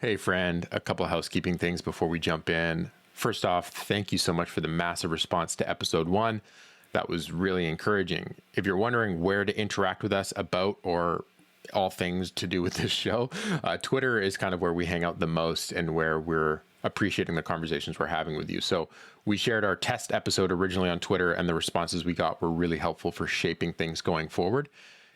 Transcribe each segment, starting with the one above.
Hey, friend, a couple of housekeeping things before we jump in. First off, thank you so much for the massive response to episode 1. That was really encouraging. If you're wondering where to interact with us about or all things to do with this show, Twitter is kind of where we hang out the most and where we're appreciating the conversations we're having with you. So we shared our test episode originally on Twitter, and the responses we got were really helpful for shaping things going forward.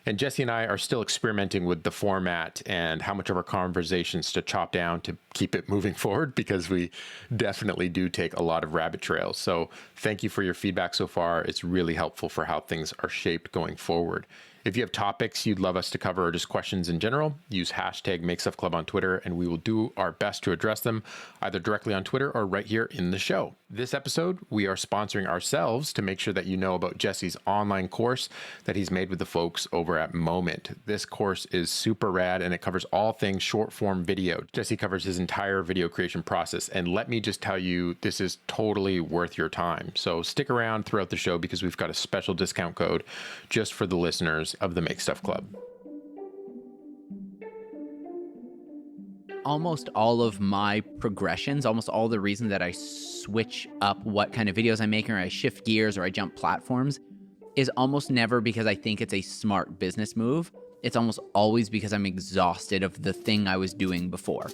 And Jesse and I are still experimenting with the format and how much of our conversations to chop down to keep it moving forward, because we definitely do take a lot of rabbit trails. So thank you for your feedback so far. It's really helpful for how things are shaped going forward. If you have topics you'd love us to cover or just questions in general, use hashtag MakeStuffClub on Twitter and we will do our best to address them either directly on Twitter or right here in the show. This episode, we are sponsoring ourselves to make sure that you know about Jesse's online course that he's made with the folks over at Moment. This course is super rad and it covers all things short form video. Jesse covers his entire video creation process, and let me just tell you, this is totally worth your time. So stick around throughout the show because we've got a special discount code just for the listeners of the Make Stuff Club. Almost all of my progressions, almost all the reasons that I switch up what kind of videos I'm making, or I shift gears, or I jump platforms, is almost never because I think it's a smart business move. It's almost always because I'm exhausted of the thing I was doing before.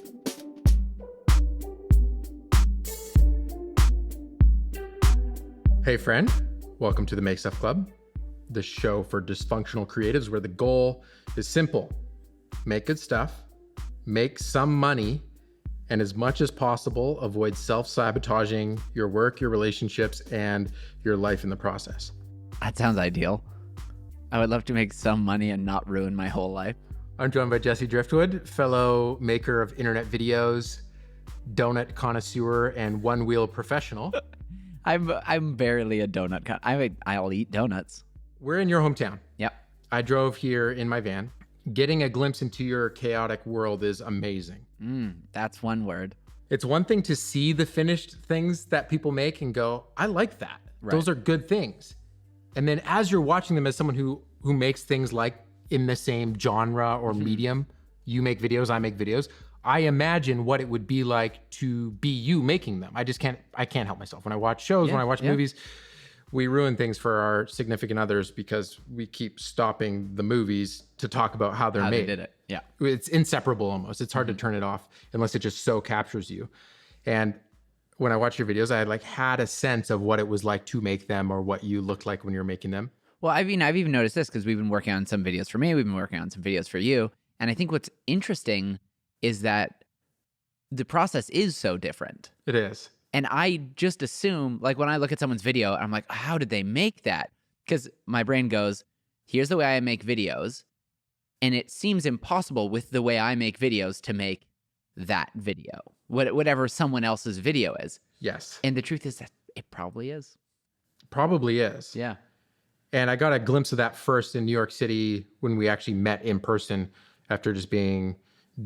Hey friend, welcome to the Make Stuff Club, the show for dysfunctional creatives where the goal is simple: make good stuff, make some money, and as much as possible, avoid self-sabotaging your work, your relationships, and your life in the process. That sounds ideal. I would love to make some money and not ruin my whole life. I'm joined by Jesse Driftwood, fellow maker of internet videos, donut connoisseur, and one-wheel professional. I'm barely a donut I'll eat donuts. We're in your hometown. Yep. I drove here in my van. Getting a glimpse into your chaotic world is amazing. That's one word. It's one thing to see the finished things that people make and go, I like that. Right. Those are good things. And then as you're watching them as someone who makes things like in the same genre or medium, you make videos, I make videos, I imagine what it would be like to be you making them. I can't help myself. When I watch shows, when I watch movies, we ruin things for our significant others because we keep stopping the movies to talk about how they're made. They did it. Yeah. It's inseparable almost. It's hard to turn it off unless it just so captures you. And when I watch your videos, I had a sense of what it was like to make them or what you looked like when you were making them. Well, I've even noticed this because we've been working on some videos for me. We've been working on some videos for you. And I think what's interesting is that the process is so different. It is. And I just assume, like when I look at someone's video, I'm like, how did they make that? Because my brain goes, here's the way I make videos. And it seems impossible with the way I make videos to make that video, whatever someone else's video is. Yes. And the truth is that it probably is. Probably is. Yeah. And I got a glimpse of that first in New York City when we actually met in person after just being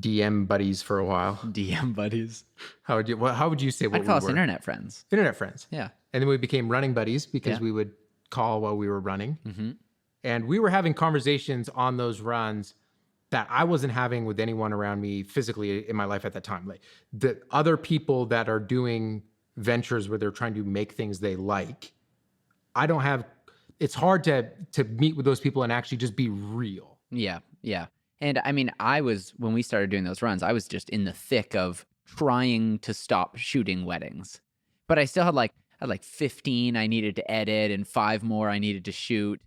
DM buddies for a while. DM buddies. How would you say what I'd call we us were? internet friends. Internet friends. Yeah. And then we became running buddies because Yeah. we would call while we were running. Mm-hmm. And we were having conversations on those runs that I wasn't having with anyone around me physically in my life at that time. Like the other people that are doing ventures where they're trying to make things they like, it's hard to meet with those people and actually just be real. Yeah. Yeah. And I mean, when we started doing those runs, I was just in the thick of trying to stop shooting weddings. But I still had like 15 I needed to edit and 5 more I needed to shoot.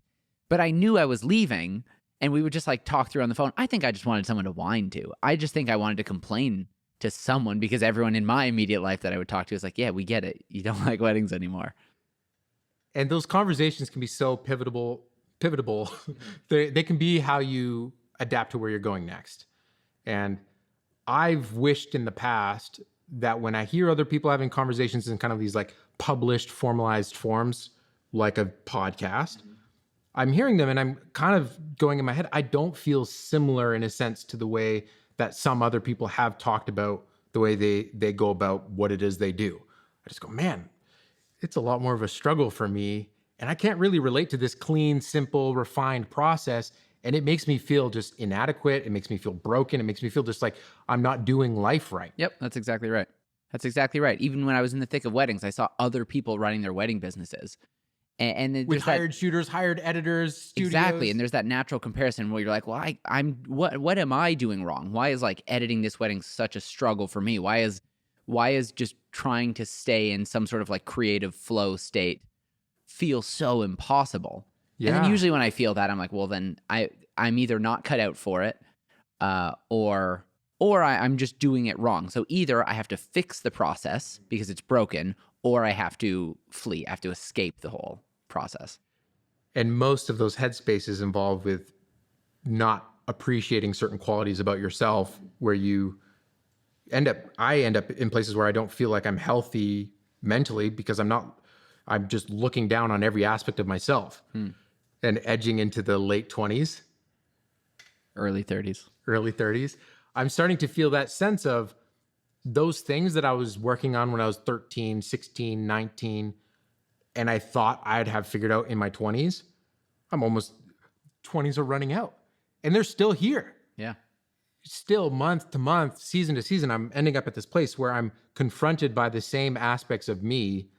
But I knew I was leaving and we would just like talk through on the phone. I think I just wanted someone to whine to. I just think I wanted to complain to someone because everyone in my immediate life that I would talk to was like, yeah, we get it. You don't like weddings anymore. And those conversations can be so pivotal. They can be how you adapt to where you're going next. And I've wished in the past that when I hear other people having conversations in kind of these like published, formalized forms, like a podcast, I'm hearing them and I'm kind of going in my head, I don't feel similar in a sense to the way that some other people have talked about the way they go about what it is they do. I just go, man, it's a lot more of a struggle for me. And I can't really relate to this clean, simple, refined process. And it makes me feel just inadequate. It makes me feel broken. It makes me feel just like I'm not doing life right. Yep, that's exactly right. That's exactly right. Even when I was in the thick of weddings, I saw other people running their wedding businesses. And then With there's that hired shooters, hired editors, studios. exactly, and there's that natural comparison where you're like, well, I'm what am I doing wrong? Why is like editing this wedding such a struggle for me? Why is just trying to stay in some sort of like creative flow state feel so impossible? And then Yeah. usually when I feel that, I'm like, well, then I'm either not cut out for it, or I'm just doing it wrong. So either I have to fix the process because it's broken, or I have to flee. I have to escape the whole process. And most of those headspaces involved with not appreciating certain qualities about yourself, where I end up in places where I don't feel like I'm healthy mentally because I'm just looking down on every aspect of myself and edging into the late 20s, Early 30s. early 30s. I'm starting to feel that sense of those things that I was working on when I was 13, 16, 19, and I thought I'd have figured out in my 20s. 20s are running out and they're still here. Yeah. Still month to month, season to season, I'm ending up at this place where I'm confronted by the same aspects of me.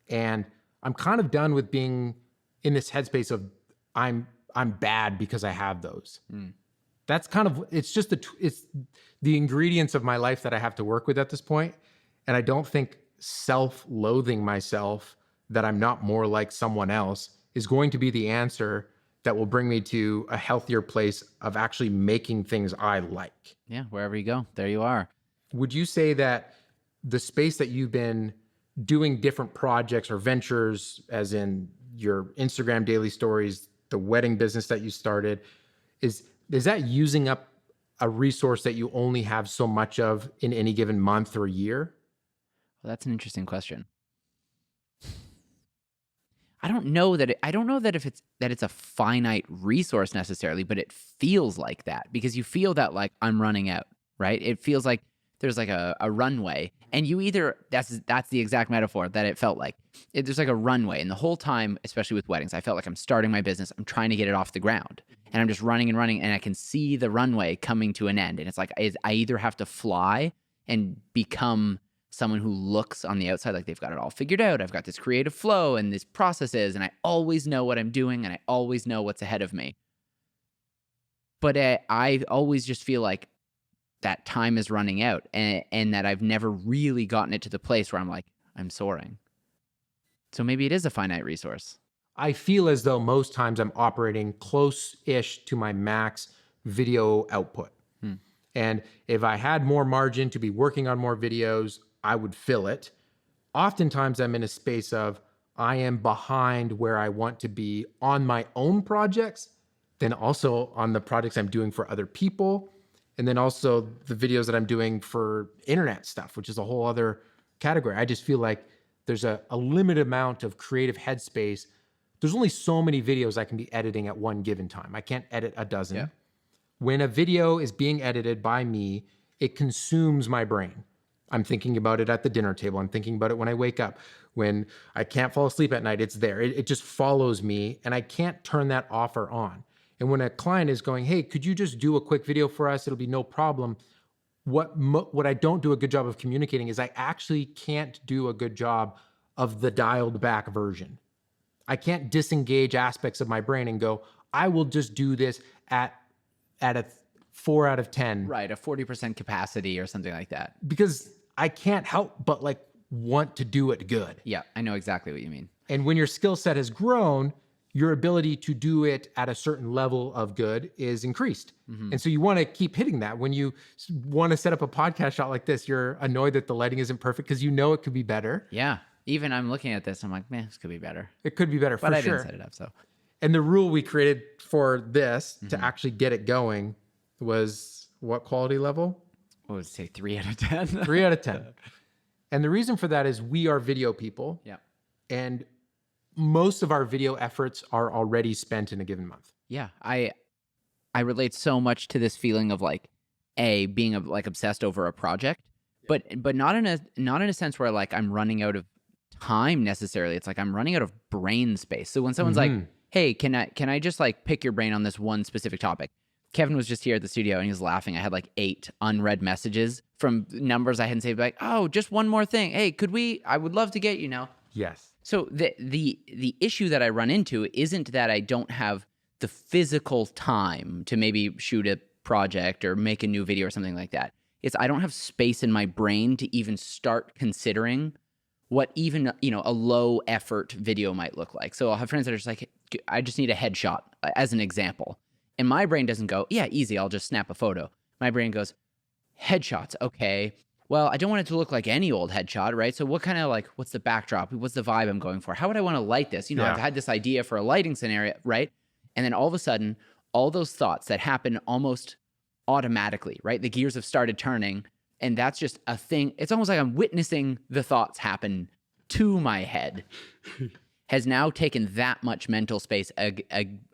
And I'm kind of done with being in this headspace of I'm bad because I have those. That's kind of, it's the ingredients of my life that I have to work with at this point. And I don't think self-loathing myself that I'm not more like someone else is going to be the answer that will bring me to a healthier place of actually making things I like. Yeah. Wherever you go, there you are. Would you say that the space that you've been doing different projects or ventures, as in your Instagram daily stories, the wedding business that you started, is that using up a resource that you only have so much of in any given month or year? Well, that's an interesting question. I don't know that if it's a finite resource necessarily, but it feels like that because you feel that like I'm running out, right? It feels like there's like a runway, and you either that's the exact metaphor that it felt like. There's like a runway, and the whole time, especially with weddings, I felt like I'm starting my business, I'm trying to get it off the ground, and I'm just running and running, and I can see the runway coming to an end, and it's like I either have to fly and become someone who looks on the outside like they've got it all figured out. I've got this creative flow and these processes, and I always know what I'm doing, and I always know what's ahead of me. But I always just feel like that time is running out, and that I've never really gotten it to the place where I'm like, I'm soaring. So maybe it is a finite resource. I feel as though most times I'm operating close-ish to my max video output. And if I had more margin to be working on more videos, I would fill it. Oftentimes I'm in a space of I am behind where I want to be on my own projects, then also on the projects I'm doing for other people, and then also the videos that I'm doing for internet stuff, which is a whole other category. I just feel like there's a limited amount of creative headspace. There's only so many videos I can be editing at one given time. I can't edit a dozen. Yeah. When a video is being edited by me, it consumes my brain. I'm thinking about it at the dinner table. I'm thinking about it when I wake up. When I can't fall asleep at night, it's there. It just follows me, and I can't turn that off or on. And when a client is going, hey, could you just do a quick video for us? It'll be no problem. What I don't do a good job of communicating is I actually can't do a good job of the dialed back version. I can't disengage aspects of my brain and go, I will just do this at a 4 out of 10. Right, a 40% capacity or something like that. Because I can't help but like want to do it good. Yeah, I know exactly what you mean. And when your skill set has grown, your ability to do it at a certain level of good is increased. And so you want to keep hitting that. When you want to set up a podcast shot like this, you're annoyed that the lighting isn't perfect because you know it could be better. Yeah. Even I'm looking at this, I'm like, man, this could be better. It could be better for But I sure. didn't set it up, so. And the rule we created for this to actually get it going was what quality level? What would it say, 3 out of 10? 3 out of 10. And the reason for that is we are video people. Yeah. And most of our video efforts are already spent in a given month. Yeah. I relate so much to this feeling of like being like obsessed over a project, but not in a sense where like I'm running out of time necessarily. It's like I'm running out of brain space. So when someone's like, hey, can I just like pick your brain on this one specific topic? Kevin was just here at the studio and he was laughing. I had like 8 unread messages from numbers I hadn't saved. Like, oh, just one more thing. Hey, I would love to get, Yes. So the issue that I run into isn't that I don't have the physical time to maybe shoot a project or make a new video or something like that. It's I don't have space in my brain to even start considering what even, a low effort video might look like. So I'll have friends that are just like, I just need a headshot as an example. And my brain doesn't go, yeah, easy, I'll just snap a photo. My brain goes, headshots, okay. Well, I don't want it to look like any old headshot, right? So what kind of like, what's the backdrop? What's the vibe I'm going for? How would I want to light this? I've had this idea for a lighting scenario, right? And then all of a sudden, all those thoughts that happen almost automatically, right? The gears have started turning, and that's just a thing. It's almost like I'm witnessing the thoughts happen to my head. Has now taken that much mental space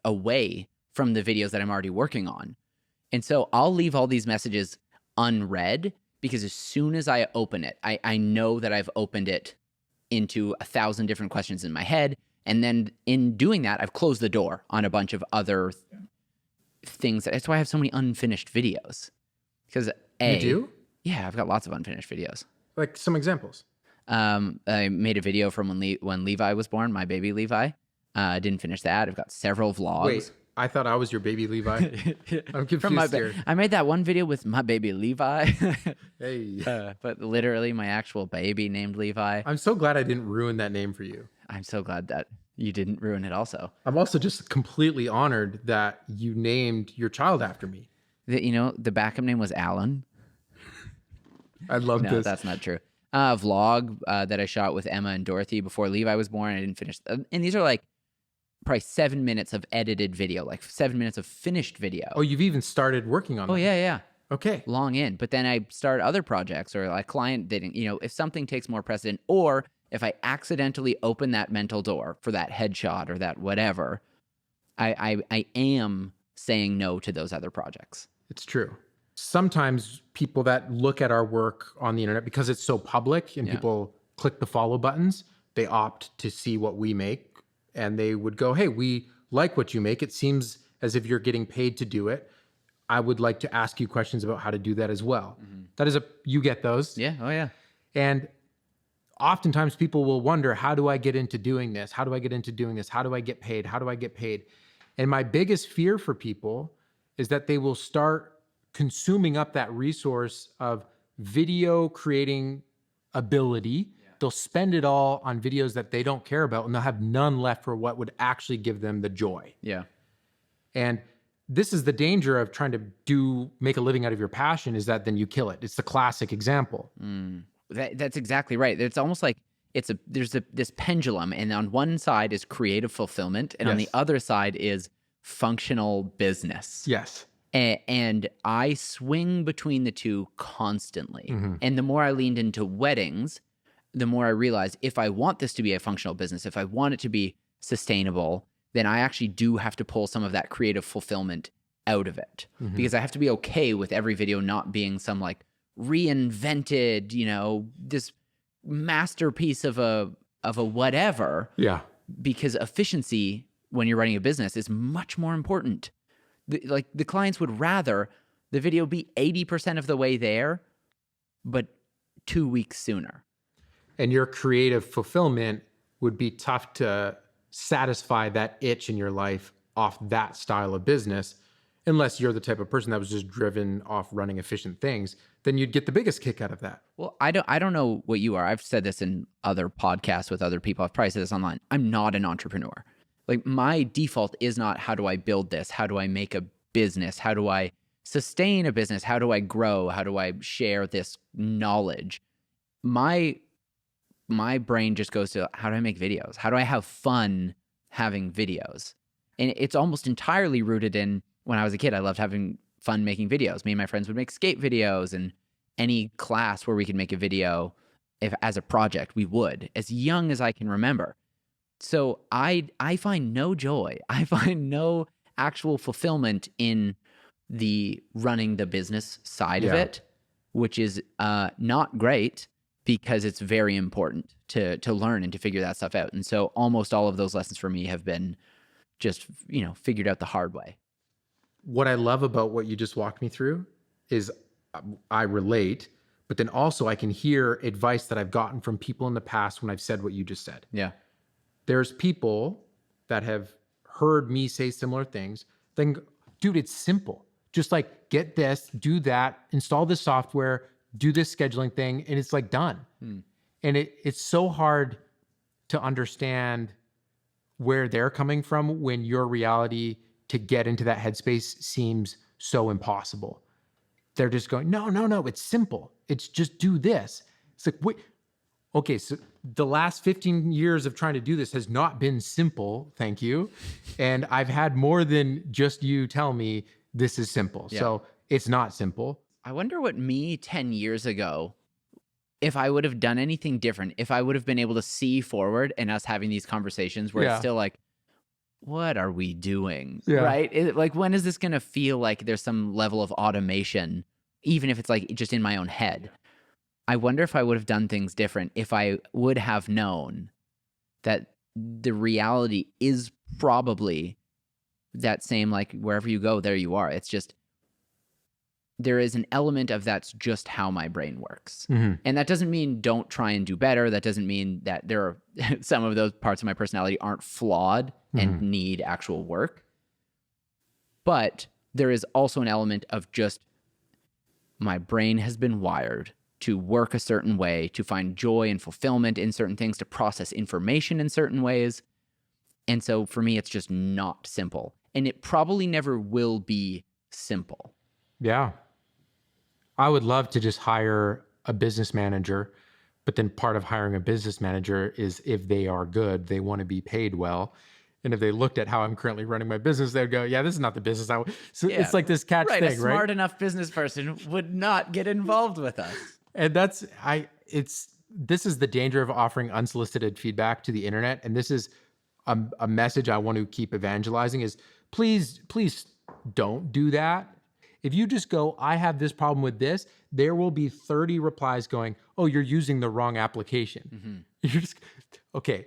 away from the videos that I'm already working on. And so I'll leave all these messages unread because as soon as I open it, I know that I've opened it into 1,000 different questions in my head. And then in doing that, I've closed the door on a bunch of other things. That's why I have so many unfinished videos. Because You do? Yeah, I've got lots of unfinished videos. Like some examples. I made a video from when Levi was born, my baby Levi. Didn't finish that. I've got several vlogs. Wait, I thought I was your baby Levi. I'm confused here. I made that one video with my baby Levi. Hey. But literally my actual baby named Levi. I'm so glad I didn't ruin that name for you. I'm so glad that you didn't ruin it also. I'm also just completely honored that you named your child after me. The backup name was Alan. I love No, this. that's not true. Vlog that I shot with Emma and Dorothy before Levi was born. I didn't finish. And these are like probably 7 minutes of edited video, like 7 minutes of finished video. Oh, you've even started working on that. Oh, yeah. Okay. Long in. But then I start other projects or like client didn't, if something takes more precedent or if I accidentally open that mental door for that headshot or that whatever, I am saying no to those other projects. It's true. Sometimes people that look at our work on the internet, because it's so public and people click the follow buttons, they opt to see what we make and they would go, hey, we like what you make. It seems as if you're getting paid to do it. I would like to ask you questions about how to do that as well. Mm-hmm. That is you get those. Yeah. Oh, yeah. And oftentimes people will wonder, how do I get into doing this? How do I get into doing this? How do I get paid? How do I get paid? And my biggest fear for people is that they will start consuming up that resource of video creating ability. Yeah. They'll spend it all on videos that they don't care about, and they'll have none left for what would actually give them the joy. Yeah. And this is the danger of trying to make a living out of your passion, is that then you kill it. It's the classic example. That's exactly right. It's almost like there's this pendulum, and on one side is creative fulfillment, and on the other side is functional business. Yes. And I swing between the two constantly. Mm-hmm. And the more I leaned into weddings, the more I realized if I want this to be a functional business, if I want it to be sustainable, then I actually do have to pull some of that creative fulfillment out of it. Mm-hmm. Because I have to be okay with every video not being some like reinvented, this masterpiece of a whatever. Yeah. Because efficiency when you're running a business is much more important. The clients would rather the video be 80% of the way there, but 2 weeks sooner. And your creative fulfillment would be tough to satisfy that itch in your life off that style of business, unless you're the type of person that was just driven off running efficient things. Then you'd get the biggest kick out of that. Well, I don't know what you are. I've said this in other podcasts with other people. I've probably said this online. I'm not an entrepreneur. Like my default is not how do I build this? How do I make a business? How do I sustain a business? How do I grow? How do I share this knowledge? My brain just goes to how do I make videos? How do I have fun having videos? And it's almost entirely rooted in when I was a kid, I loved having fun making videos. Me and my friends would make skate videos, and any class where we could make a video as a project, we would, as young as I can remember. So I find no joy. I find no actual fulfillment in the running the business side of it, which is not great because it's very important to learn and to figure that stuff out. And so almost all of those lessons for me have been just, figured out the hard way. What I love about what you just walked me through is I relate, but then also I can hear advice that I've gotten from people in the past when I've said what you just said. Yeah. There's people that have heard me say similar things. Then, dude, it's simple. Just like get this, do that, install this software, do this scheduling thing, and it's like done. And it's so hard to understand where they're coming from when your reality to get into that headspace seems so impossible. They're just going, no, it's simple. It's just do this. It's like, wait, okay, so the last 15 years of trying to do this has not been simple, thank you. And I've had more than just you tell me this is simple. Yeah. So it's not simple. I wonder what me 10 years ago, if I would have done anything different, if I would have been able to see forward and us having these conversations where it's still like, what are we doing? Yeah. Right? Like, when is this going to feel like there's some level of automation, even if it's like just in my own head? I wonder if I would have done things different if I would have known that the reality is probably that same, like, wherever you go, there you are. It's just, there is an element of that's just how my brain works. And that doesn't mean don't try and do better. That doesn't mean that there are some of those parts of my personality aren't flawed and need actual work. But there is also an element of just my brain has been wired to work a certain way, to find joy and fulfillment in certain things, to process information in certain ways. And so for me, it's just not simple. And it probably never will be simple. Yeah. I would love to just hire a business manager, but then part of hiring a business manager is if they are good, they want to be paid well. And if they looked at how I'm currently running my business, they'd go, yeah, this is not the business I want. So it's like this catch thing, right? A smart enough business person would not get involved with us. And this is the danger of offering unsolicited feedback to the internet. And this is a message I want to keep evangelizing is please don't do that. If you just go, I have this problem with this, there will be 30 replies going, oh, you're using the wrong application. You're just, okay,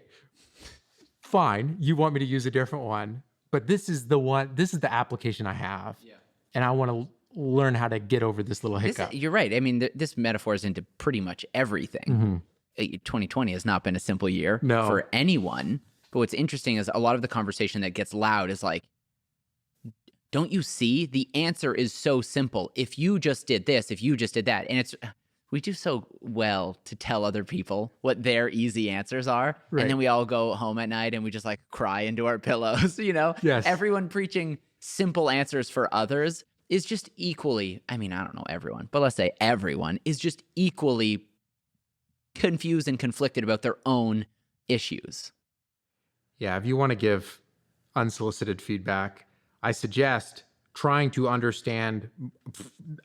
fine. You want me to use a different one, but this is the application I have. Yeah. And I want to learn how to get over this little hiccup. You're right. I mean, this metaphor is into pretty much everything. 2020 has not been a simple year for anyone. But what's interesting is a lot of the conversation that gets loud is like, don't you see? The answer is so simple. If you just did this, if you just did that. And we do so well to tell other people what their easy answers are. Right. And then we all go home at night and we just like cry into our pillows, Yes. Everyone preaching simple answers for others is just equally, I mean, I don't know everyone, but let's say everyone is just equally confused and conflicted about their own issues. Yeah, if you want to give unsolicited feedback, I suggest trying to understand,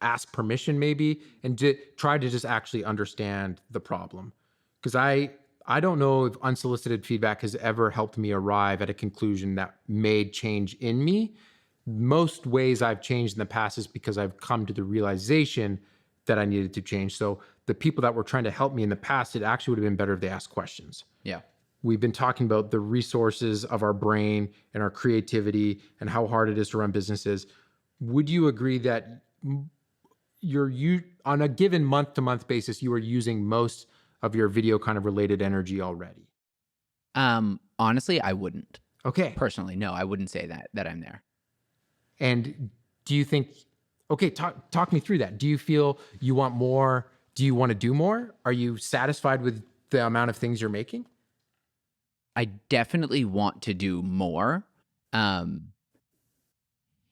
ask permission maybe, and try to just actually understand the problem. Because I don't know if unsolicited feedback has ever helped me arrive at a conclusion that made change in me. Most ways I've changed in the past is because I've come to the realization that I needed to change. So the people that were trying to help me in the past, it actually would have been better if they asked questions. Yeah. We've been talking about the resources of our brain and our creativity and how hard it is to run businesses. Would you agree that you on a given month-to-month basis, you are using most of your video kind of related energy already? Honestly, I wouldn't. Okay. Personally, no, I wouldn't say that I'm there. And do you think, okay, talk me through that. Do you feel you want more? Do you want to do more? Are you satisfied with the amount of things you're making? I definitely want to do more.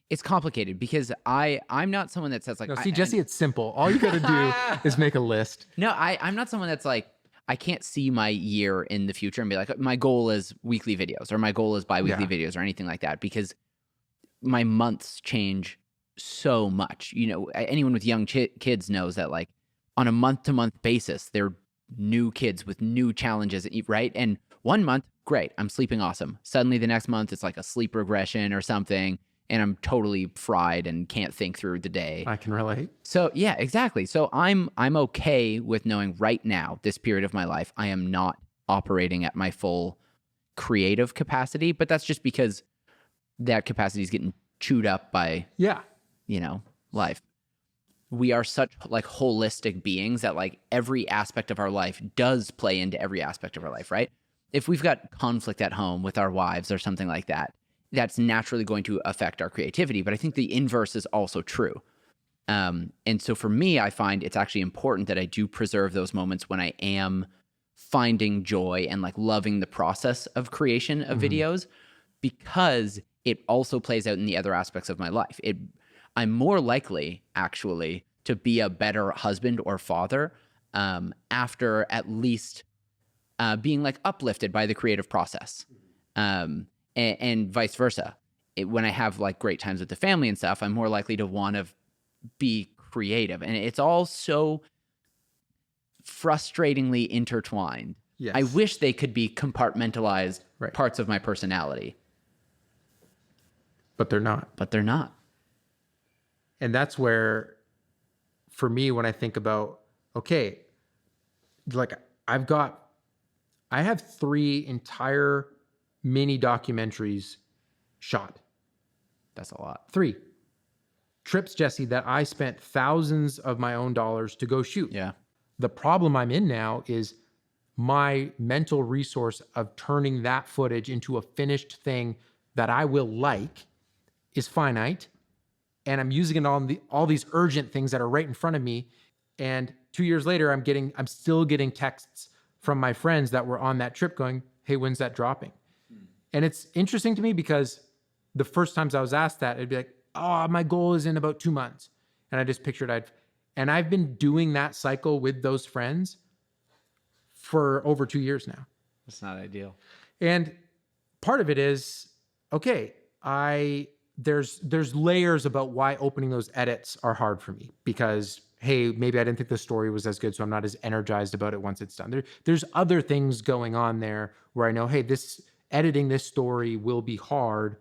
It's complicated because I'm not someone that says like, no, see, Jesse, it's simple. All you got to do is make a list. No, I'm not someone that's like, I can't see my year in the future and be like, my goal is weekly videos or my goal is bi-weekly videos or anything like that, because my months change so much. Anyone with young kids knows that like on a month-to-month basis, they're new kids with new challenges, right? And 1 month, great, I'm sleeping awesome. Suddenly the next month, it's like a sleep regression or something, and I'm totally fried and can't think through the day. I can relate. So yeah, exactly. So I'm okay with knowing right now, this period of my life, I am not operating at my full creative capacity, but that's just because that capacity is getting chewed up by, Yeah. life. We are such like holistic beings that like every aspect of our life does play into every aspect of our life, right? If we've got conflict at home with our wives or something like that, that's naturally going to affect our creativity. But I think the inverse is also true. And so for me, I find it's actually important that I do preserve those moments when I am finding joy and like loving the process of creation of videos, because it also plays out in the other aspects of my life. I'm more likely actually to be a better husband or father after at least being like uplifted by the creative process, and vice versa. When I have like great times with the family and stuff, I'm more likely to want to be creative, and it's all so frustratingly intertwined. Yes. I wish they could be compartmentalized Right. parts of my personality, But they're not. but they're not. And that's where, for me, when I think about, okay, like I have 3 entire mini documentaries shot. That's a lot. 3 trips, Jesse, that I spent thousands of my own dollars to go shoot. Yeah. The problem I'm in now is my mental resource of turning that footage into a finished thing that I will like is finite. And I'm using it on all these urgent things that are right in front of me. And 2 years later, I'm still getting texts from my friends that were on that trip going, hey, when's that dropping? And it's interesting to me because the first times I was asked that, it'd be like, oh, my goal is in about 2 months. And I just pictured I've been doing that cycle with those friends for over 2 years now. That's not ideal. And part of it is, okay, there's layers about why opening those edits are hard for me because, hey, maybe I didn't think the story was as good, so I'm not as energized about it once it's done. There's other things going on there where I know, hey, editing this story will be hard,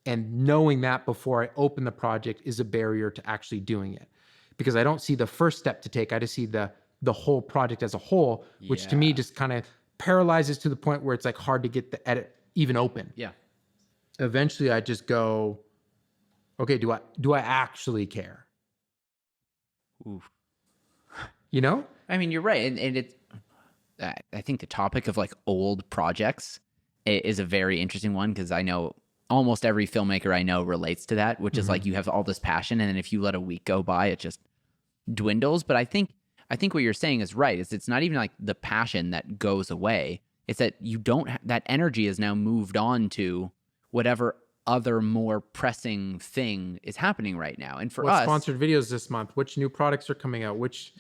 and knowing that before I open the project is a barrier to actually doing it because I don't see the first step to take. I just see the whole project as a whole, which to me just kind of paralyzes to the point where it's like hard to get the edit even open. Yeah. Eventually I just go, okay, do I actually care? Oof. I mean, you're right. And it's, I think the topic of like old projects is a very interesting one because I know almost every filmmaker I know relates to that, which is like you have all this passion, and then if you let a week go by, it just dwindles. But I think what you're saying is right. It's not even like the passion that goes away. It's that you don't that energy is now moved on to whatever other more pressing thing is happening right now. And for what us, sponsored videos this month? Which new products are coming out? Which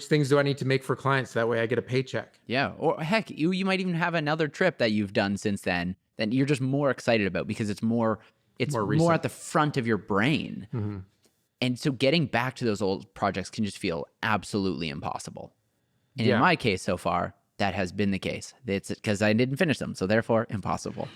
things do I need to make for clients? That way I get a paycheck. Yeah. Or heck, you might even have another trip that you've done since then that you're just more excited about because it's more at the front of your brain. Mm-hmm. And so getting back to those old projects can just feel absolutely impossible. And in my case so far, that has been the case. It's because I didn't finish them. So therefore, impossible.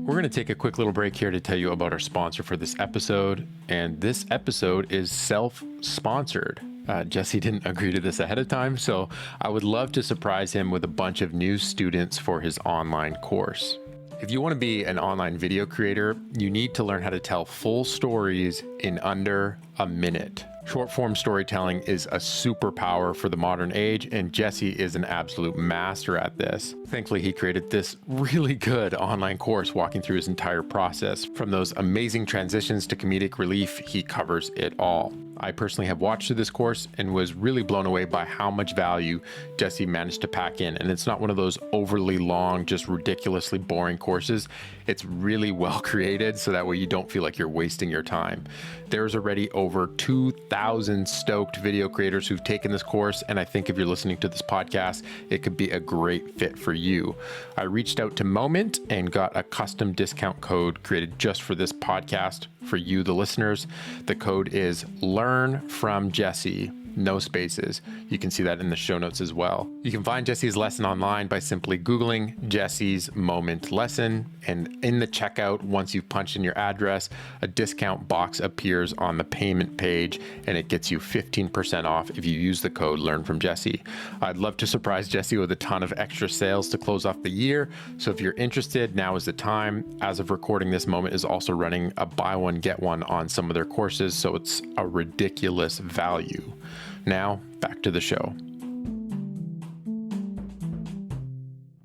We're going to take a quick little break here to tell you about our sponsor for this episode. And this episode is self-sponsored. Jesse didn't agree to this ahead of time, so I would love to surprise him with a bunch of new students for his online course. If you want to be an online video creator, you need to learn how to tell full stories in under a minute. Short form storytelling is a superpower for the modern age, and Jesse is an absolute master at this. Thankfully, he created this really good online course walking through his entire process. From those amazing transitions to comedic relief, he covers it all. I personally have watched through this course and was really blown away by how much value Jesse managed to pack in. And it's not one of those overly long, just ridiculously boring courses. It's really well created so that way you don't feel like you're wasting your time. There's already over 2,000 stoked video creators who've taken this course, and I think if you're listening to this podcast, it could be a great fit for you. I reached out to Moment and got a custom discount code created just for this podcast for you, the listeners. The code is Learn from Jesse, no spaces. You can see that in the show notes as well. You can find Jesse's lesson online by simply Googling Jesse's Moment Lesson. And in the checkout, once you've punched in your address, a discount box appears on the payment page, and it gets you 15% off if you use the code Learn from Jesse. I'd love to surprise Jesse with a ton of extra sales to close off the year. So if you're interested, now is the time. As of recording, this Moment is also running a buy one, get one on some of their courses. So it's a ridiculous value. Now, back to the show.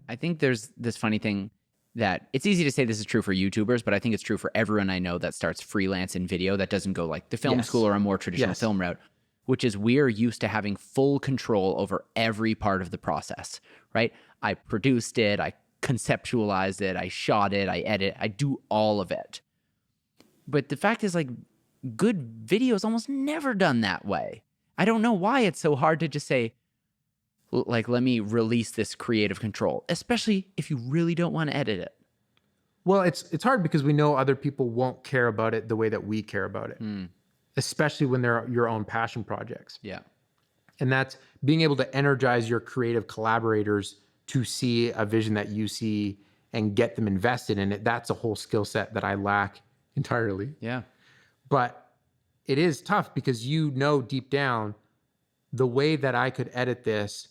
I think there's this funny thing that it's easy to say this is true for YouTubers, but I think it's true for everyone I know that starts freelance in video that doesn't go like the film school or a more traditional film route, which is we're used to having full control over every part of the process, right? I produced it, I conceptualized it, I shot it, I edit, I do all of it. But the fact is, like, good video is almost never done that way. I don't know why it's so hard to just say, like, let me release this creative control, especially if you really don't want to edit it. Well, it's hard because we know other people won't care about it the way that we care about it, especially when they're your own passion projects. Yeah. And that's being able to energize your creative collaborators to see a vision that you see and get them invested in it. That's a whole skill set that I lack entirely. Yeah. But it is tough because you know deep down the way that I could edit this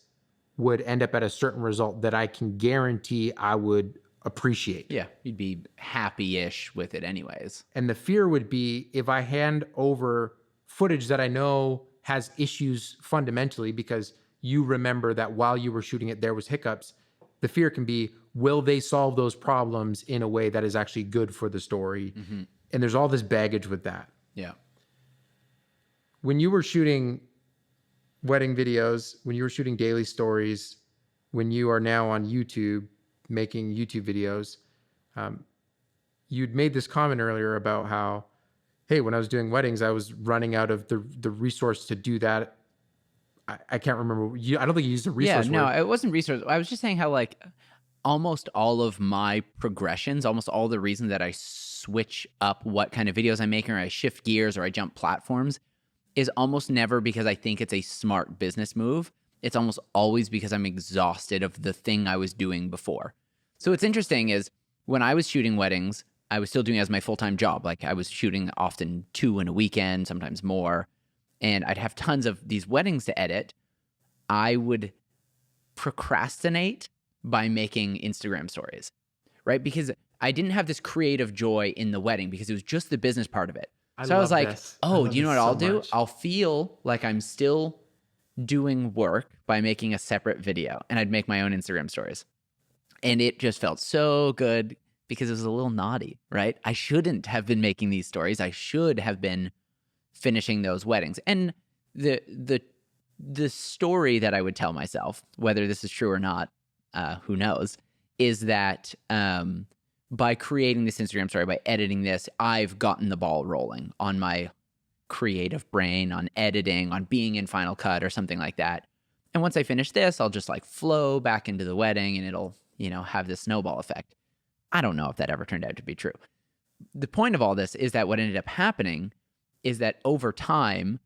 would end up at a certain result that I can guarantee I would appreciate. Yeah. You'd be happy-ish with it anyways. And the fear would be if I hand over footage that I know has issues fundamentally because you remember that while you were shooting it, there was hiccups. The fear can be, will they solve those problems in a way that is actually good for the story? Mm-hmm. And there's all this baggage with that. Yeah. When you were shooting wedding videos, when you were shooting daily stories, when you are now on YouTube making YouTube videos, you'd made this comment earlier about how, hey, when I was doing weddings, I was running out of the resource to do that. I can't remember. I don't think you used a resource word. No, it wasn't resource. I was just saying how, like, almost all of my progressions, almost all the reasons that I switch up what kind of videos I'm making, or I shift gears, or I jump platforms, is almost never because I think it's a smart business move. It's almost always because I'm exhausted of the thing I was doing before. So what's interesting is when I was shooting weddings, I was still doing it as my full-time job. Like, I was shooting often 2 in a weekend, sometimes more. And I'd have tons of these weddings to edit. I would procrastinate by making Instagram stories, right? Because I didn't have this creative joy in the wedding because it was just the business part of it. So I was like, oh, do you know what I'll do? I'll feel like I'm still doing work by making a separate video, and I'd make my own Instagram stories. And it just felt so good because it was a little naughty, right? I shouldn't have been making these stories. I should have been finishing those weddings. And the story that I would tell myself, whether this is true or not, who knows, is that by creating this Instagram story, by editing this, I've gotten the ball rolling on my creative brain, on editing, on being in Final Cut or something like that. And once I finish this, I'll just like flow back into the wedding and it'll, have this snowball effect. I don't know if that ever turned out to be true. The point of all this is that what ended up happening is that over time,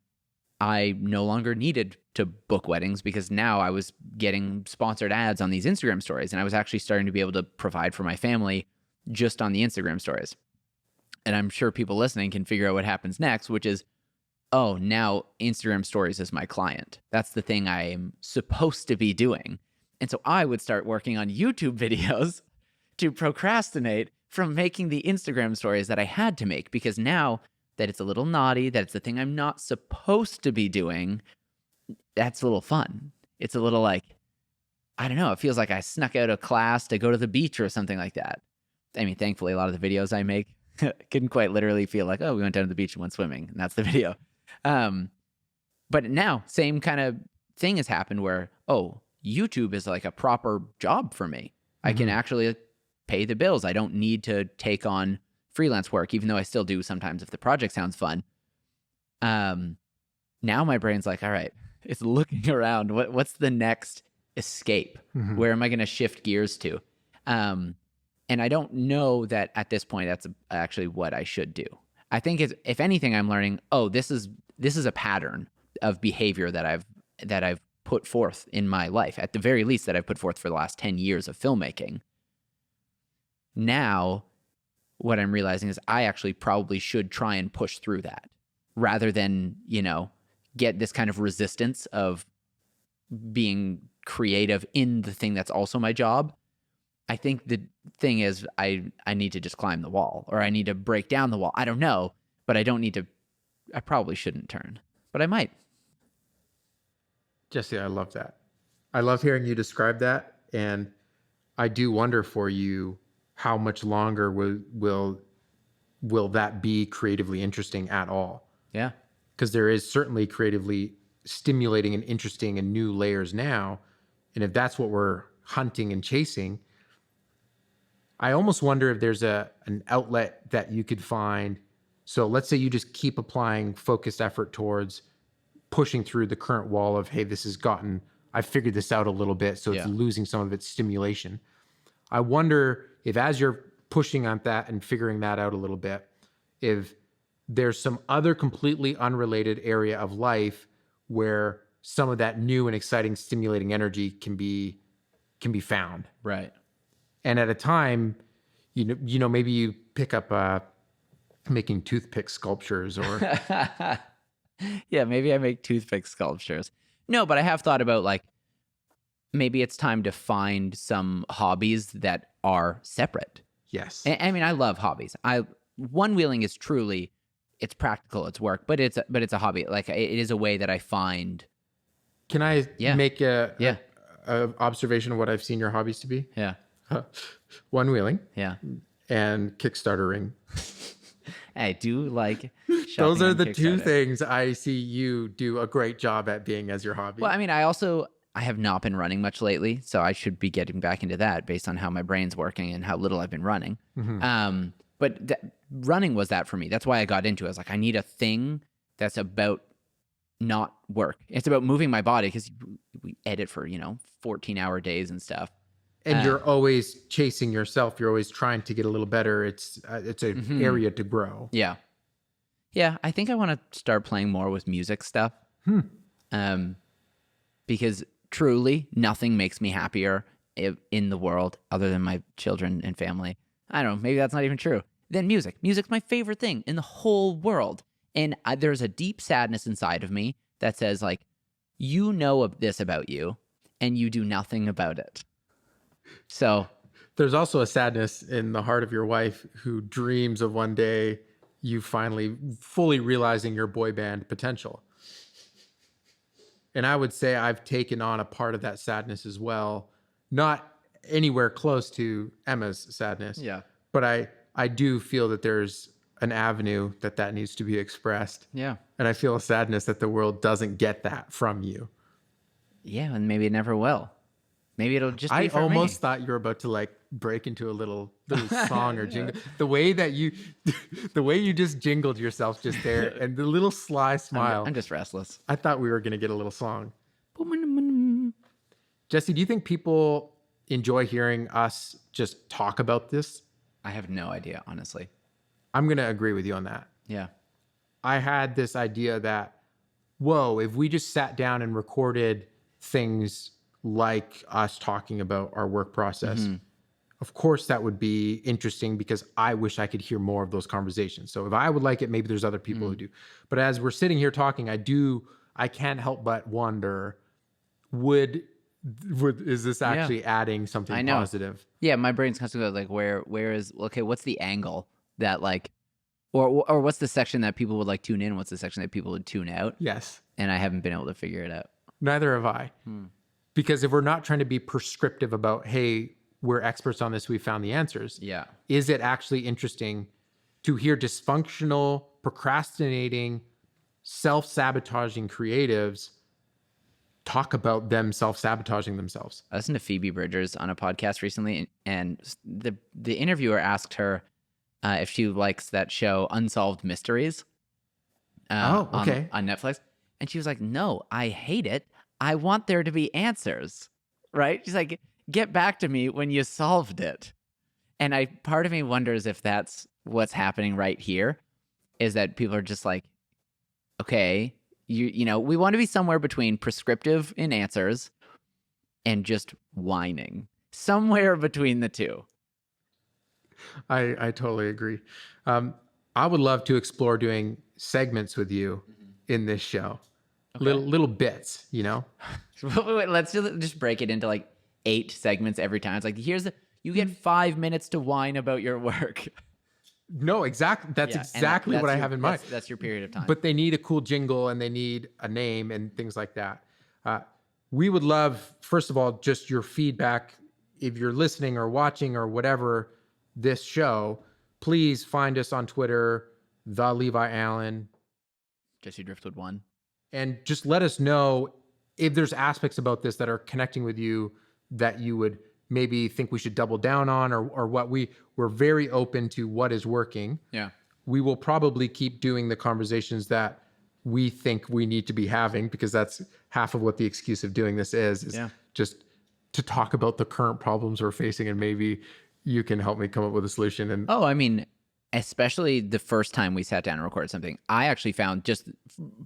I no longer needed to book weddings because now I was getting sponsored ads on these Instagram stories, and I was actually starting to be able to provide for my family just on the Instagram stories. And I'm sure people listening can figure out what happens next, which is, oh, now Instagram stories is my client. That's the thing I am supposed to be doing. And so I would start working on YouTube videos to procrastinate from making the Instagram stories that I had to make, because now that it's a little naughty, that it's the thing I'm not supposed to be doing, that's a little fun. It's a little like, I don't know, it feels like I snuck out of class to go to the beach or something like that. I mean, thankfully, a lot of the videos I make couldn't quite literally feel like, oh, we went down to the beach and went swimming, and that's the video. But now, same kind of thing has happened where, oh, YouTube is like a proper job for me. Mm-hmm. I can actually pay the bills. I don't need to take on freelance work, even though I still do sometimes if the project sounds fun. Now my brain's like, all right, it's looking around. What's the next escape? Mm-hmm. Where am I going to shift gears to? And I don't know that at this point that's actually what I should do. I think if anything, I'm learning, oh, this is a pattern of behavior that I've put forth in my life, at the very least that I've put forth for the last 10 years of filmmaking. Now, what I'm realizing is I actually probably should try and push through that rather than, get this kind of resistance of being creative in the thing that's also my job. I think the thing is I need to just climb the wall, or I need to break down the wall. I don't know, but I probably shouldn't turn, but I might. Jesse, I love that. I love hearing you describe that. And I do wonder for you, how much longer will that be creatively interesting at all? Yeah. Because there is certainly creatively stimulating and interesting and new layers now. And if that's what we're hunting and chasing, I almost wonder if there's an outlet that you could find. So let's say you just keep applying focused effort towards pushing through the current wall of, hey, I figured this out a little bit, so it's losing some of its stimulation. I wonder if as you're pushing on that and figuring that out a little bit, if there's some other completely unrelated area of life where some of that new and exciting stimulating energy can be found. Right. And at a time, maybe you pick up making toothpick sculptures or yeah, maybe I make toothpick sculptures. No, but I have thought about maybe it's time to find some hobbies that are separate. yes. I mean, I love hobbies. One wheeling is truly, it's practical, it's work, but it's a hobby. It is a way that I find. Can I make a Yeah. observation of what I've seen your hobbies to be? Yeah. One wheeling Yeah. and Kickstartering. I do like Those shopping are on the two Kickstarter. things I see you do a great job at being as your hobby. Well, I mean, I have not been running much lately, so I should be getting back into that based on how my brain's working and how little I've been running. Mm-hmm. But running was that for me. That's why I got into it. I was like, I need a thing that's about not work. It's about moving my body, because we edit for 14-hour days and stuff. And you're always chasing yourself. You're always trying to get a little better. It's an area to grow. Yeah. Yeah, I think I want to start playing more with music stuff. Because truly, nothing makes me happier in the world other than my children and family. I don't know, maybe that's not even true. Then music. Music's my favorite thing in the whole world. And there's a deep sadness inside of me that says, you know this about you, and you do nothing about it. So There's also a sadness in the heart of your wife who dreams of one day you finally fully realizing your boy band potential. And I would say I've taken on a part of that sadness as well. Not anywhere close to Emma's sadness. Yeah. But I do feel that there's an avenue that needs to be expressed. Yeah. And I feel a sadness that the world doesn't get that from you. Yeah, and maybe it never will. Maybe it'll just be I for almost me. thought you were about to break into a little song or jingle. The way you just jingled yourself just there, and the little sly smile. I'm just restless. I thought we were going to get a little song. Jesse, do you think people enjoy hearing us just talk about this? I have no idea, honestly. I'm going to agree with you on that. Yeah. I had this idea that, if we just sat down and recorded things like us talking about our work process, of course that would be interesting, because I wish I could hear more of those conversations. So if I would like it, maybe there's other people who do. But as we're sitting here talking, I can't help but wonder, is this actually adding something positive? Yeah, my brain's constantly where is, what's the angle that or what's the section that people would tune in? What's the section that people would tune out? Yes. And I haven't been able to figure it out. Neither have I. Because if we're not trying to be prescriptive about, hey, we're experts on this, we found the answers. Yeah. Is it actually interesting to hear dysfunctional, procrastinating, self-sabotaging creatives talk about them self-sabotaging themselves? I listened to Phoebe Bridgers on a podcast recently, and the interviewer asked her if she likes that show Unsolved Mysteries on Netflix. And she was like, no, I hate it. I want there to be answers, right? She's like, get back to me when you solved it. And part of me wonders if that's what's happening right here, is that people are just like, okay, We want to be somewhere between prescriptive in answers and just whining. Somewhere between the two. I totally agree. I would love to explore doing segments with you in this show. Okay. Little bits, you know? Wait, let's just break it into like 8 segments every time. It's like, you get 5 minutes to whine about your work. No, exactly. That's Yeah, exactly what I have in mind. That's your period of time. But they need a cool jingle and they need a name and things like that. We would love, first of all, just your feedback. If you're listening or watching or whatever this show, please find us on Twitter, the Levi Allen, Jesse Driftwood 1. and just let us know if there's aspects about this that are connecting with you that you would maybe think we should double down on, or what we're very open to what is working. Yeah. We will probably keep doing the conversations that we think we need to be having, because that's half of what the excuse of doing this is just to talk about the current problems we're facing, and maybe you can help me come up with a solution. And Oh, I mean, especially the first time we sat down and recorded something, I actually found, just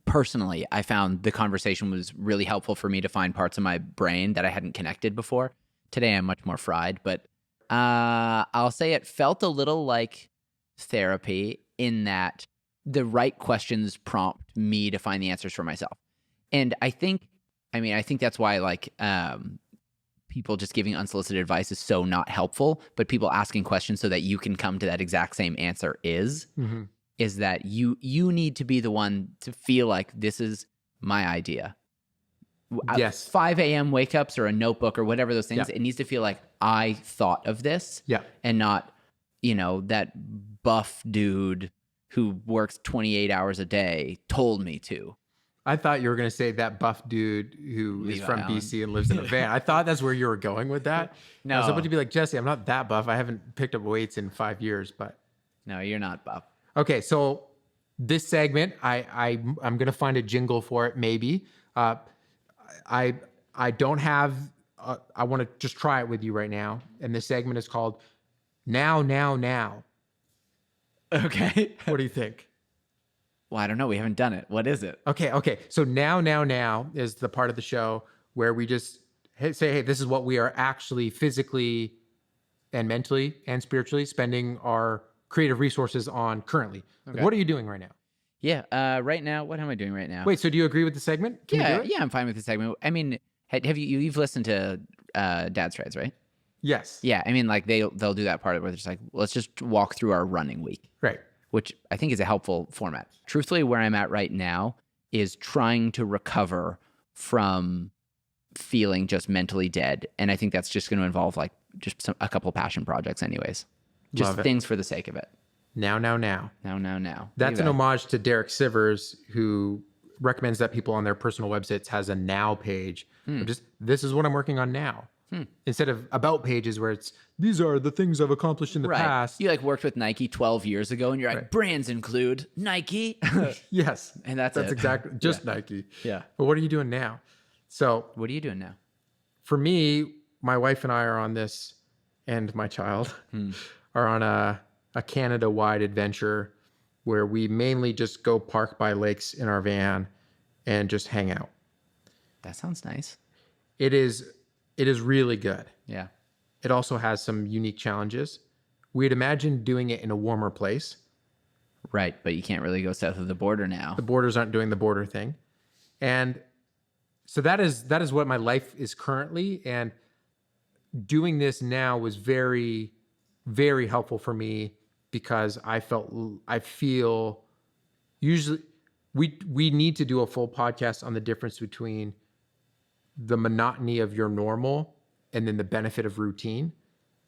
personally, I found the conversation was really helpful for me to find parts of my brain that I hadn't connected before. Today I'm much more fried, but I'll say it felt a little like therapy in that the right questions prompt me to find the answers for myself. And I think that's why, like, people just giving unsolicited advice is so not helpful, but people asking questions so that you can come to that exact same answer is that you need to be the one to feel like this is my idea. Yes. 5 a.m. wake ups or a notebook or whatever those things, it needs to feel like I thought of this, and not, that buff dude who works 28 hours a day told me to. I thought you were going to say that buff dude who is from BC and lives in a van. I thought that's where you were going with that. No. I was about to be like, Jesse, I'm not that buff. I haven't picked up weights in 5 years, but. No, you're not buff. Okay, so this segment, I'm going to find a jingle for it, maybe. I don't have, I want to just try it with you right now. And this segment is called Now, Now, Now. Okay. What do you think? Well, I don't know. We haven't done it. What is it? Okay. So Now, Now, Now is the part of the show where we just say, hey, this is what we are actually physically and mentally and spiritually spending our creative resources on currently. Okay. What are you doing right now? Yeah. Right now, what am I doing right now? Wait, so do you agree with the segment? Can we do it? Yeah, I'm fine with the segment. I mean, have you've listened to Dad's Trades, right? Yes. Yeah. I mean, like they'll do that part where it's like, let's just walk through our running week. Right. Which I think is a helpful format. Truthfully, where I'm at right now is trying to recover from feeling just mentally dead. And I think that's just going to involve like just a couple of passion projects anyways. Just things for the sake of it. Now. Now. That's an homage to Derek Sivers, who recommends that people on their personal websites has a now page. Just, this is what I'm working on now. Instead of about pages where it's, these are the things I've accomplished in the past. You like worked with Nike 12 years ago and you're like, brands include Nike. Yes. And that's exactly just Nike. Yeah. But what are you doing now? So what are you doing now? For me, my wife and I are on this, and my child are on a Canada-wide adventure where we mainly just go park by lakes in our van and just hang out. That sounds nice. It is really good. Yeah. It also has some unique challenges. We'd imagine doing it in a warmer place. Right, but you can't really go south of the border now. The borders aren't doing the border thing. And so that is what my life is currently. And doing this now was very, very helpful for me, because I feel usually we need to do a full podcast on the difference between the monotony of your normal and then the benefit of routine.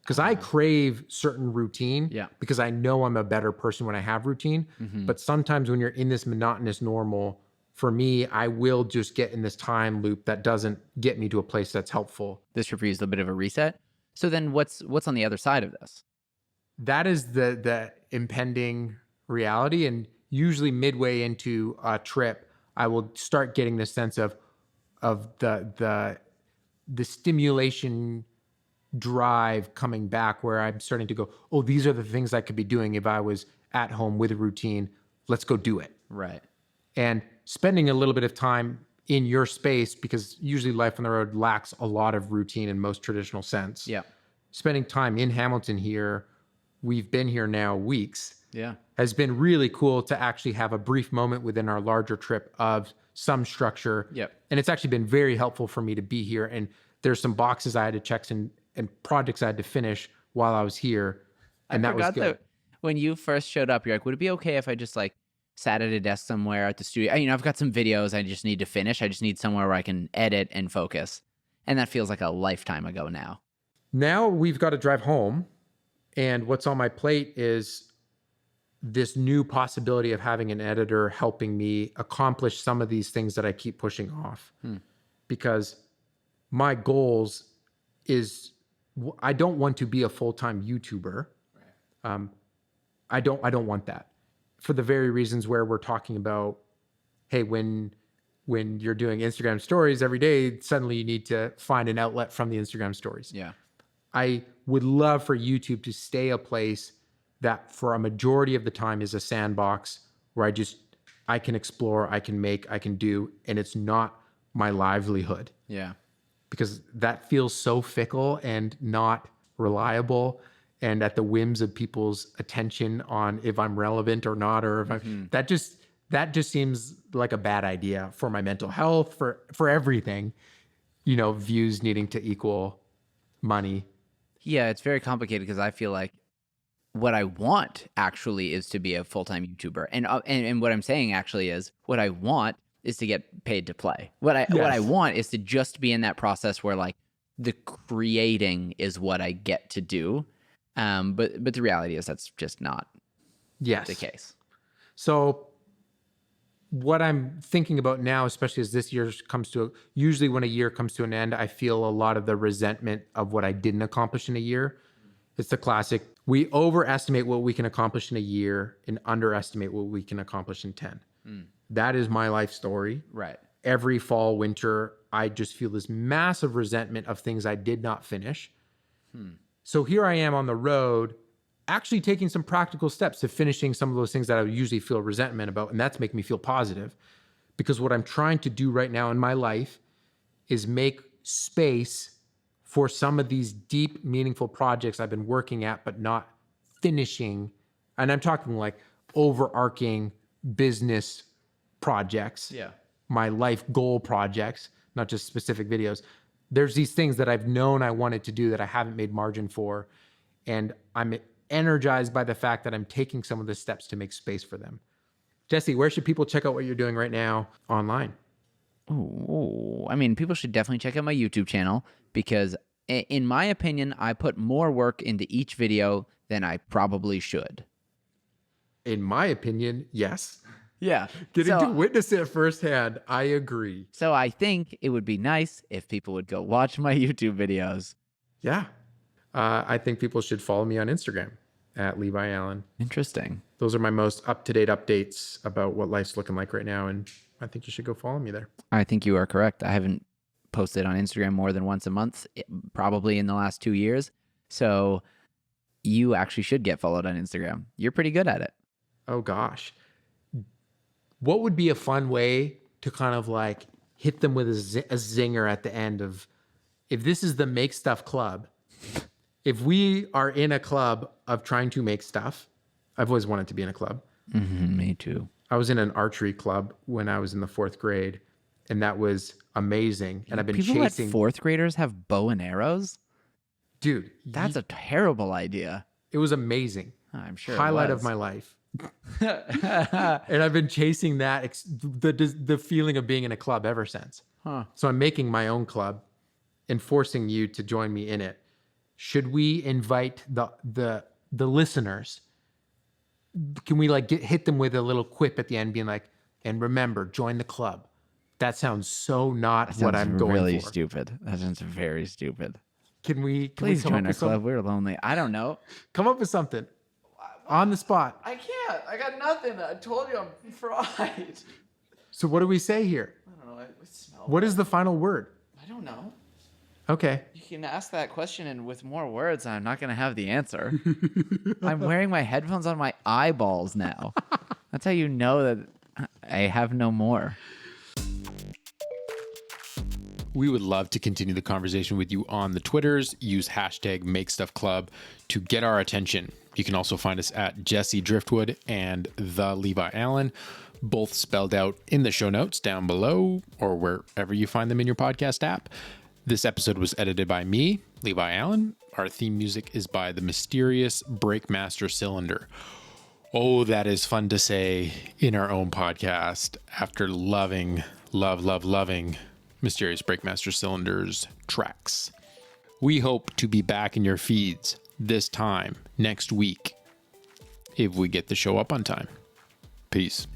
Because I crave certain routine, because I know I'm a better person when I have routine. But sometimes when you're in this monotonous normal, for me, I will just get in this time loop that doesn't get me to a place that's helpful. This trip for you is a bit of a reset. So then what's on the other side of this? That is the impending reality. And usually midway into a trip, I will start getting this sense of the stimulation drive coming back, where I'm starting to go, oh, these are the things I could be doing if I was at home with a routine. Let's go do it. Right. And spending a little bit of time in your space, because usually life on the road lacks a lot of routine in most traditional sense. Yeah. Spending time in Hamilton here, we've been here now weeks, Yeah. has been really cool to actually have a brief moment within our larger trip of some structure. Yep. And it's actually been very helpful for me to be here. And there's some boxes I had to check and projects I had to finish while I was here. And that was good. That when you first showed up, you're like, would it be okay if I just like sat at a desk somewhere at the studio? You know, I've got some videos I just need to finish. I just need somewhere where I can edit and focus. And that feels like a lifetime ago now. Now we've got to drive home. And what's on my plate is this new possibility of having an editor helping me accomplish some of these things that I keep pushing off. Because my goals is, I don't want to be a full-time YouTuber. I don't want that, for the very reasons where we're talking about, hey, when you're doing Instagram stories every day, suddenly you need to find an outlet from the Instagram stories. Yeah. I would love for YouTube to stay a place that for a majority of the time is a sandbox where I can explore, I can make, I can do, and it's not my livelihood. Yeah. Because that feels so fickle and not reliable and at the whims of people's attention on if I'm relevant or not, or if that just seems like a bad idea for my mental health, for everything, you know, views needing to equal money. Yeah, it's very complicated because I feel like what I want actually is to be a full-time YouTuber. And what I'm saying actually is what I want is to get paid to play. What I want is to just be in that process where like the creating is what I get to do. But the reality is that's just not the case. So what I'm thinking about now, especially as this year comes to, usually when a year comes to an end, I feel a lot of the resentment of what I didn't accomplish in a year. It's the classic, we overestimate what we can accomplish in a year and underestimate what we can accomplish in 10. That is my life story. Right. Every fall, winter, I just feel this massive resentment of things I did not finish. So here I am on the road, actually taking some practical steps to finishing some of those things that I would usually feel resentment about. And that's making me feel positive, because what I'm trying to do right now in my life is make space for some of these deep, meaningful projects I've been working at, but not finishing. And I'm talking like overarching business projects, my life goal projects, not just specific videos. There's these things that I've known I wanted to do that I haven't made margin for. And I'm energized by the fact that I'm taking some of the steps to make space for them. Jesse, where should people check out what you're doing right now online? Oh, I mean, people should definitely check out my YouTube channel because in my opinion, I put more work into each video than I probably should. In my opinion, yes. Yeah. Getting to witness it firsthand, I agree. So I think it would be nice if people would go watch my YouTube videos. Yeah. I think people should follow me on Instagram at Levi Allen. Interesting. Those are my most up-to-date updates about what life's looking like right now. And I think you should go follow me there. I think you are correct. I haven't posted on Instagram more than once a month, probably in the last 2 years. So you actually should get followed on Instagram. You're pretty good at it. Oh, gosh. What would be a fun way to kind of like hit them with a zinger at the end of, if this is the Make Stuff Club, if we are in a club of trying to make stuff, I've always wanted to be in a club. Me too. I was in an archery club when I was in the 4th grade, and that was amazing. And I've been People chasing. let 4th graders have bow and arrows? Dude, That's a terrible idea. it was amazing. I'm sure. Highlight it of was. my life. And I've been chasing that, the feeling of being in a club ever since. So I'm making my own club and forcing you to join me in it. Should we invite the listeners? Can we like hit them with a little quip at the end, being like, and remember, join the club? That sounds so not what I'm going really for. Stupid. That sounds very stupid. Can we Please come join up our with club. We're lonely. I don't know. Come up with something on the spot. I can't. I got nothing. I told you I'm fried. So what do we say here? I don't know. It smells. What is the final word? I don't know. Okay. You can ask that question, and with more words, I'm not going to have the answer. I'm wearing my headphones on my eyeballs now. That's how you know that I have no more. We would love to continue the conversation with you on the Twitters. Use hashtag MakeStuffClub to get our attention. You can also find us at Jesse Driftwood and the Levi Allen, both spelled out in the show notes down below or wherever you find them in your podcast app. This episode was edited by me, Levi Allen. Our theme music is by the mysterious Breakmaster Cylinder. Oh, that is fun to say in our own podcast after loving Mysterious Breakmaster Cylinder's tracks. We hope to be back in your feeds this time next week if we get the show up on time. Peace.